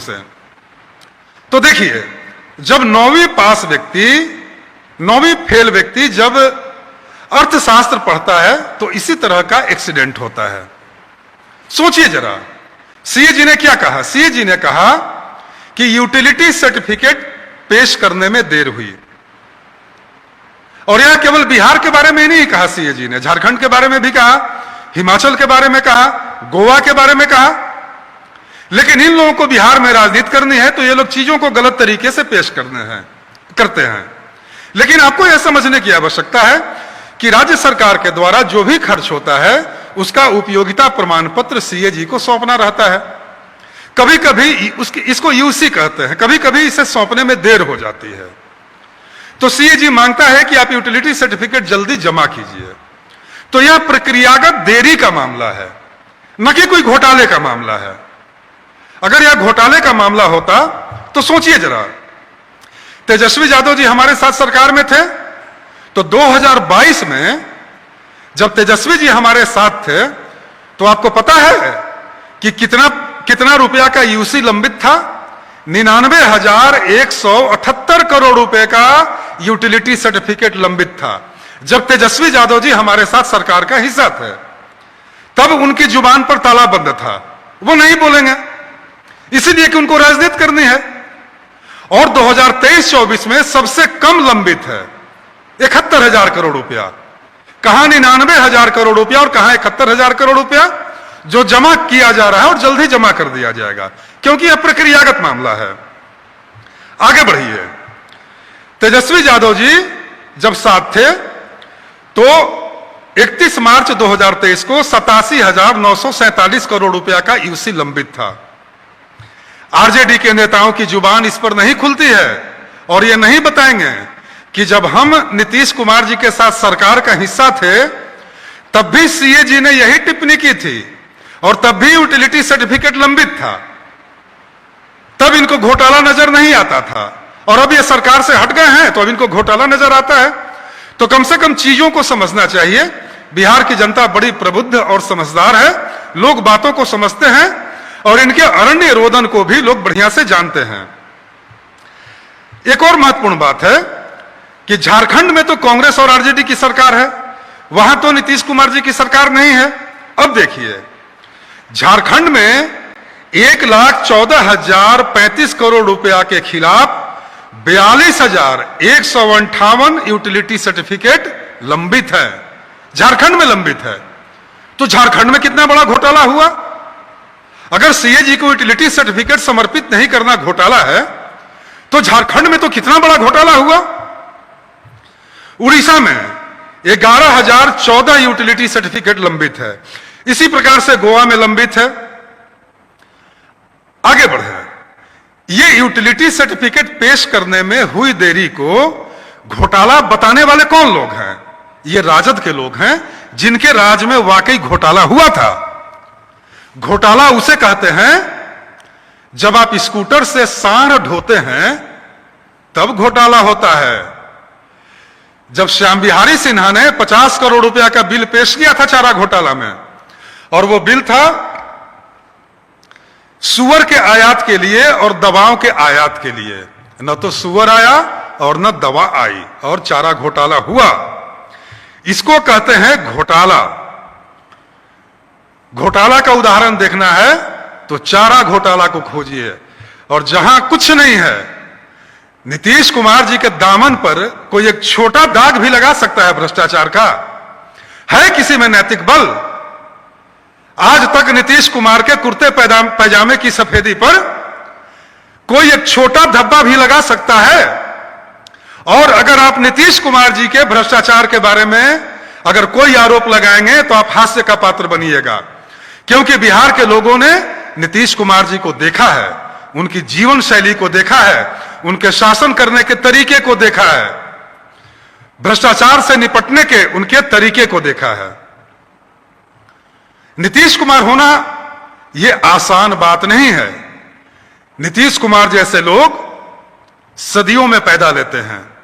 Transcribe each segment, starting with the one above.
से। तो देखिए, जब 9वीं पास व्यक्ति, 9वीं फेल व्यक्ति जब अर्थशास्त्र पढ़ता है तो इसी तरह का एक्सीडेंट होता है। सोचिए जरा, सीए जी ने क्या कहा? सीए जी ने कहा कि यूटिलिटी सर्टिफिकेट पेश करने में देर हुई। और यह केवल बिहार के बारे में ही नहीं कहा सीए जी ने, झारखंड के बारे में भी कहा, हिमाचल के बारे में कहा, गोवा के बारे में कहा। लेकिन इन लोगों को बिहार में राजनीति करनी है तो ये लोग चीजों को गलत तरीके से पेश करते हैं। लेकिन आपको यह समझने की आवश्यकता है कि राज्य सरकार के द्वारा जो भी खर्च होता है उसका उपयोगिता प्रमाण पत्र सीए जी को सौंपना रहता है। कभी कभी इसको यूसी कहते हैं, कभी कभी इसे सौंपने में देर हो जाती है। तो सीए जी मांगता है कि आप यूटिलिटी सर्टिफिकेट जल्दी जमा कीजिए। तो यह प्रक्रियागत देरी का मामला है, न कि कोई घोटाले का मामला है। अगर यह घोटाले का मामला होता तो सोचिए जरा, तेजस्वी यादव जी हमारे साथ सरकार में थे तो 2022 में जब तेजस्वी जी हमारे साथ थे तो आपको पता है कि कितना रुपया का यूसी लंबित था? 99,178 करोड़ रुपए का यूटिलिटी सर्टिफिकेट लंबित था जब तेजस्वी यादव जी हमारे साथ सरकार का हिस्सा थे। तब उनकी जुबान पर ताला बंद था, वो नहीं बोलेंगे, इसीलिए कि उनको राजनीति करनी है। और 2023-24 में सबसे कम लंबित है 71,000 करोड़ रुपया। कहां 99,000 करोड़ रुपया और कहां 71,000 करोड़ रुपया जो जमा किया जा रहा है और जल्द ही जमा कर दिया जाएगा, क्योंकि यह प्रक्रियागत मामला है। आगे बढ़िए, तेजस्वी यादव जी जब साथ थे तो 31 मार्च 2023 को 87,947 करोड़ रुपया का यूसी लंबित था। आरजेडी के नेताओं की जुबान इस पर नहीं खुलती है और ये नहीं बताएंगे कि जब हम नीतीश कुमार जी के साथ सरकार का हिस्सा थे तब भी सीए जी ने यही टिप्पणी की थी और तब भी यूटिलिटी सर्टिफिकेट लंबित था। तब इनको घोटाला नजर नहीं आता था और अब ये सरकार से हट गए हैं तो अब इनको घोटाला नजर आता है। तो कम से कम चीजों को समझना चाहिए। बिहार की जनता बड़ी प्रबुद्ध और समझदार है, लोग बातों को समझते हैं और इनके अरण्य रोदन को भी लोग बढ़िया से जानते हैं। एक और महत्वपूर्ण बात है कि झारखंड में तो कांग्रेस और आरजेडी की सरकार है, वहां तो नीतीश कुमार जी की सरकार नहीं है। अब देखिए, झारखंड में 1,14,035 करोड़ रुपया के खिलाफ 42,158 यूटिलिटी सर्टिफिकेट लंबित है, झारखंड में लंबित है। तो झारखंड में कितना बड़ा घोटाला हुआ? अगर सीए जी को यूटिलिटी सर्टिफिकेट समर्पित नहीं करना घोटाला है तो झारखंड में तो कितना बड़ा घोटाला हुआ? उड़ीसा में 11,014 यूटिलिटी सर्टिफिकेट लंबित है। इसी प्रकार से गोवा में लंबित है। आगे बढ़े, ये यूटिलिटी सर्टिफिकेट पेश करने में हुई देरी को घोटाला बताने वाले कौन लोग हैं? ये राजद के लोग हैं जिनके राज में वाकई घोटाला हुआ था। घोटाला उसे कहते हैं जब आप स्कूटर से सांड ढोते हैं तब घोटाला होता है। जब श्याम बिहारी सिन्हा ने 50 करोड़ रुपया का बिल पेश किया था चारा घोटाला में, और वो बिल था सुअर के आयात के लिए और दवाओं के आयात के लिए, न तो सुअर आया और न दवा आई और चारा घोटाला हुआ। इसको कहते हैं घोटाला। घोटाला का उदाहरण देखना है तो चारा घोटाला को खोजिए, और जहां कुछ नहीं है, नीतीश कुमार जी के दामन पर कोई एक छोटा दाग भी लगा सकता है भ्रष्टाचार का। है किसी में नैतिक बल? आज तक नीतीश कुमार के कुर्ते पैजामे की सफेदी पर कोई एक छोटा धब्बा भी लगा सकता है। और अगर आप नीतीश कुमार जी के भ्रष्टाचार के बारे में अगर कोई आरोप लगाएंगे तो आप हास्य का पात्र बनिएगा, क्योंकि बिहार के लोगों ने नीतीश कुमार जी को देखा है, उनकी जीवन शैली को देखा है, उनके शासन करने के तरीके को देखा है, भ्रष्टाचार से निपटने के उनके तरीके को देखा है। नीतीश कुमार होना यह आसान बात नहीं है। नीतीश कुमार जैसे लोग सदियों में पैदा लेते हैं।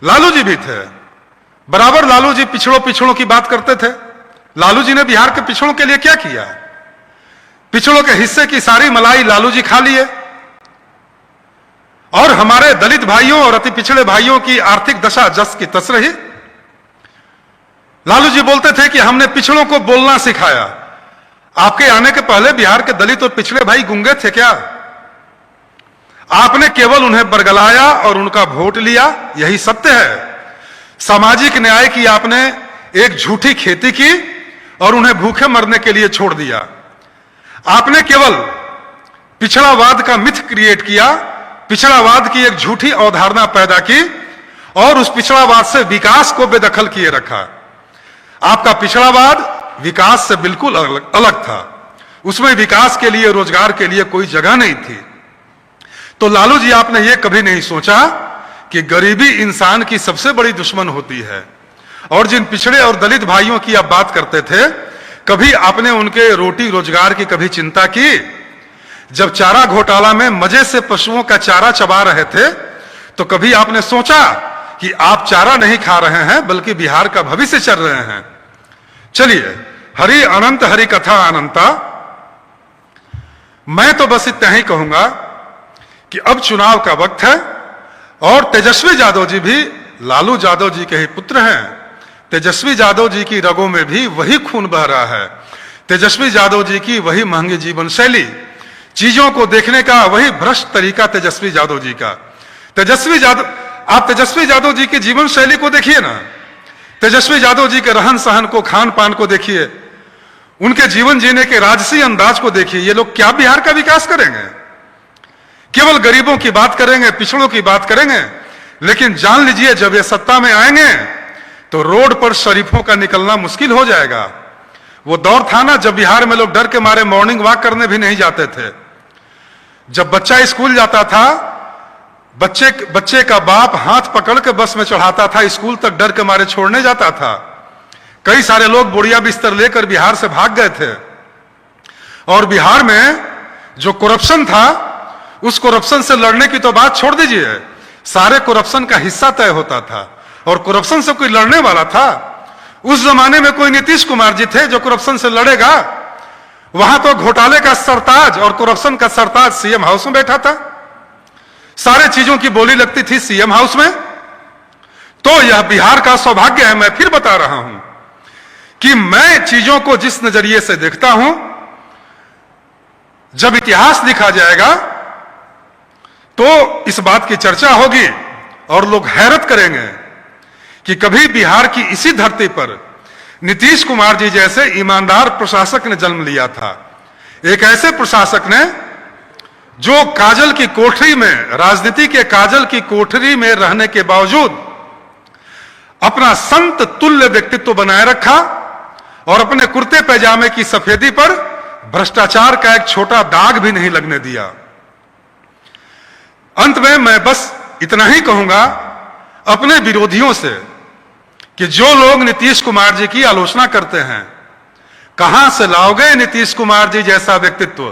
लालू जी भी थे, बराबर लालू जी पिछड़ों की बात करते थे। लालू जी ने बिहार के पिछड़ों के लिए क्या किया? पिछड़ों के हिस्से की सारी मलाई लालू जी खा लिए। और हमारे दलित भाइयों और अति पिछड़े भाइयों की आर्थिक दशा जस की तस रही। लालू जी बोलते थे कि हमने पिछड़ों को बोलना सिखाया। आपके आने के पहले बिहार के दलित और पिछड़े भाई गूंगे थे क्या? आपने केवल उन्हें बरगलाया और उनका वोट लिया, यही सत्य है। सामाजिक न्याय की आपने एक झूठी खेती की और उन्हें भूखे मरने के लिए छोड़ दिया। आपने केवल पिछड़ावाद का मिथ क्रिएट किया, पिछड़ावाद की एक झूठी अवधारणा पैदा की और उस पिछड़ावाद से विकास को बेदखल किए रखा। आपका पिछड़ावाद विकास से बिल्कुल अलग था। उसमें विकास के लिए, रोजगार के लिए कोई जगह नहीं थी। तो लालू जी, आपने यह कभी नहीं सोचा कि गरीबी इंसान की सबसे बड़ी दुश्मन होती है। और जिन पिछड़े और दलित भाइयों की आप बात करते थे, कभी आपने उनके रोटी रोजगार की कभी चिंता की? जब चारा घोटाला में मजे से पशुओं का चारा चबा रहे थे, तो कभी आपने सोचा कि आप चारा नहीं खा रहे हैं बल्कि बिहार का भविष्य चल रहे हैं? चलिए, हरि अनंत हरि कथा अनंता। मैं तो बस इतना ही कहूंगा कि अब चुनाव का वक्त है और तेजस्वी यादव जी भी लालू यादव जी के ही पुत्र हैं। तेजस्वी यादव जी की रगों में भी वही खून बह रहा है। तेजस्वी यादव जी की वही महंगी जीवन शैली, चीजों को देखने का वही भ्रष्ट तरीका तेजस्वी यादव जी का। आप तेजस्वी यादव जी की जीवन शैली को देखिए ना, तेजस्वी यादव जी के रहन सहन को, खान पान को देखिए, उनके जीवन जीने के राजसी अंदाज को देखिए। ये लोग क्या बिहार का विकास करेंगे? केवल गरीबों की बात करेंगे, पिछड़ों की बात करेंगे। लेकिन जान लीजिए, जब ये सत्ता में आएंगे तो रोड पर शरीफों का निकलना मुश्किल हो जाएगा। वो दौर था ना जब बिहार में लोग डर के मारे मॉर्निंग वॉक करने भी नहीं जाते थे। जब बच्चा स्कूल जाता था, बच्चे का बाप हाथ पकड़ के बस में चढ़ाता था, स्कूल तक डर के मारे छोड़ने जाता था। कई सारे लोग बोरिया बिस्तर लेकर बिहार से भाग गए थे। और बिहार में जो करप्शन था, उस करप्शन से लड़ने की तो बात छोड़ दीजिए, सारे करप्शन का हिस्सा तय होता था। और करप्शन से कोई लड़ने वाला था? उस जमाने में कोई नीतीश कुमार जी थे जो करप्शन से लड़ेगा? वहां तो घोटाले का सरताज और करप्शन का सरताज सीएम हाउस में बैठा था। सारे चीजों की बोली लगती थी सीएम हाउस में। तो यह बिहार का सौभाग्य है, मैं फिर बता रहा हूं कि मैं चीजों को जिस नजरिए से देखता हूं, जब इतिहास लिखा जाएगा तो इस बात की चर्चा होगी और लोग हैरत करेंगे कि कभी बिहार की इसी धरती पर नीतीश कुमार जी जैसे ईमानदार प्रशासक ने जन्म लिया था। एक ऐसे प्रशासक ने जो काजल की कोठरी में, राजनीति के काजल की कोठरी में रहने के बावजूद अपना संत तुल्य व्यक्तित्व बनाए रखा और अपने कुर्ते पैजामे की सफेदी पर भ्रष्टाचार का एक छोटा दाग भी नहीं लगने दिया। अंत में मैं बस इतना ही कहूंगा अपने विरोधियों से कि जो लोग नीतीश कुमार जी की आलोचना करते हैं, कहां से लाओगे नीतीश कुमार जी जैसा व्यक्तित्व?